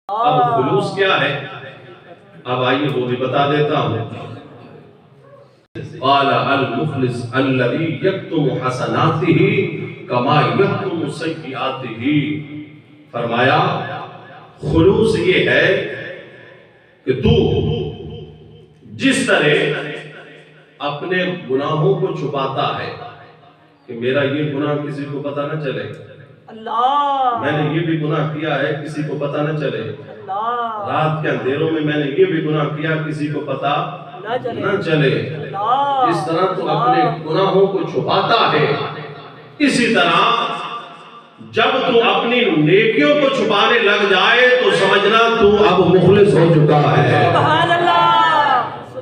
اب خلوص کیا ہے؟ اب آئیے وہ بھی بتا دیتا ہوں۔ قال المخلص الذي يكتم حسناته كما يكتم سيئاته، فرمایا خلوص یہ ہے کہ تو جس طرح اپنے گناہوں کو چھپاتا ہے کہ میرا یہ گناہ کسی کو پتہ نہ چلے، اللہ میں نے یہ بھی گناہ کیا ہے کسی کو پتہ نہ چلے، اللہ رات کے اندھیروں میں میں نے یہ بھی گناہ کیا کسی کو پتہ نہ چلے، اس طرح تو اپنے گناہوں کو چھپاتا ہے، اسی طرح جب تو اپنی نیکیوں کو چھپانے لگ جائے تو سمجھنا تو اب مخلص ہو چکا ہے، سبحان اللہ،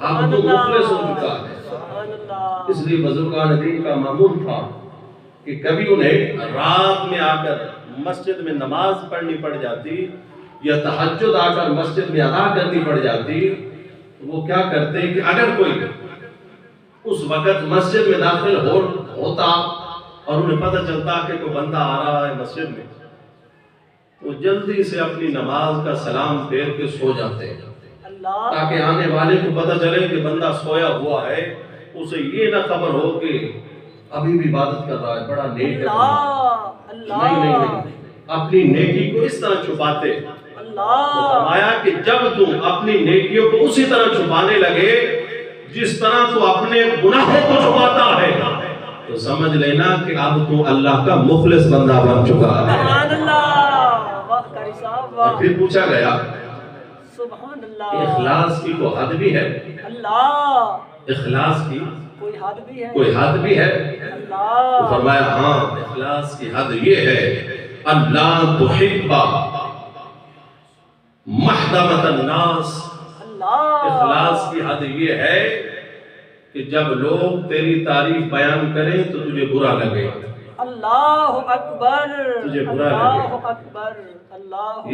اب تو مخلص ہو چکا ہے۔ اس لیے بزرگان دین کا معمول تھا کہ کبھی انہیں رات میں آ کر مسجد میں نماز پڑھنی پڑ جاتی یا تہجد آ کر مسجد میں ادا کرنی پڑ جاتی، وہ کیا کرتے کہ اگر کوئی اس وقت مسجد میں داخل ہوتا اور انہیں پتہ چلتا کہ کوئی بندہ آ رہا ہے مسجد میں، تو جلدی سے اپنی نماز کا سلام پھیر کے سو جاتے تاکہ آنے والے کو پتہ چلے کہ بندہ سویا ہوا ہے، اسے یہ نہ خبر ہو کہ ابھی بھی عبادت کر رہا ہے، بڑا نیک ہے۔ نہیں، اپنی نیکی کو اس طرح چھپاتے۔ فرمایا کہ جب تم اپنی نیکیوں کو اسی طرح چھپانے لگے جس طرح تو اپنے گناہوں کو چھپاتا ہے، تو سمجھ لینا کہ اب تو اللہ کا مخلص بندہ بن چکا ہے۔ اور پھر پوچھا گیا کہ اخلاص کی کوئی حد بھی ہے؟ اخلاص کی کوئی حد بھی ہے؟ تو فرمایا ہاں، اخلاص کی حد یہ ہے اللہ تحب محدمت الناس، اخلاص کی حد یہ ہے کہ جب لوگ تیری تعریف بیان کریں تو تجھے برا لگے، اللہ اکبر، تجھے برا لگے،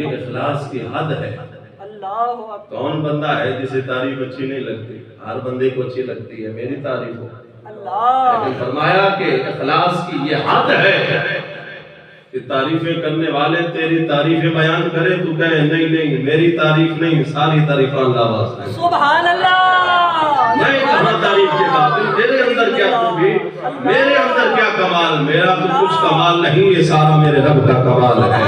یہ اخلاص کی حد ہے۔ کون بندہ ہے جسے تعریف اچھی نہیں لگتی؟ ہر بندے کو اچھی لگتی ہے میری تعریف ہو، لیکن فرمایا کہ اخلاص کی یہ حد ہے کہ تعریفیں کرنے والے تیری تعریفیں بیان کرے تو کہے نہیں میری تعریف نہیں، ساری تعریفیں اللہ واسطے، سبحان اللہ، میں کہاں تعریف کے قابل، تیرے اندر کیا خوبی، میرے اندر کیا کمال، میرا تو کچھ کمال نہیں، یہ سارا میرے رب کا کمال ہے۔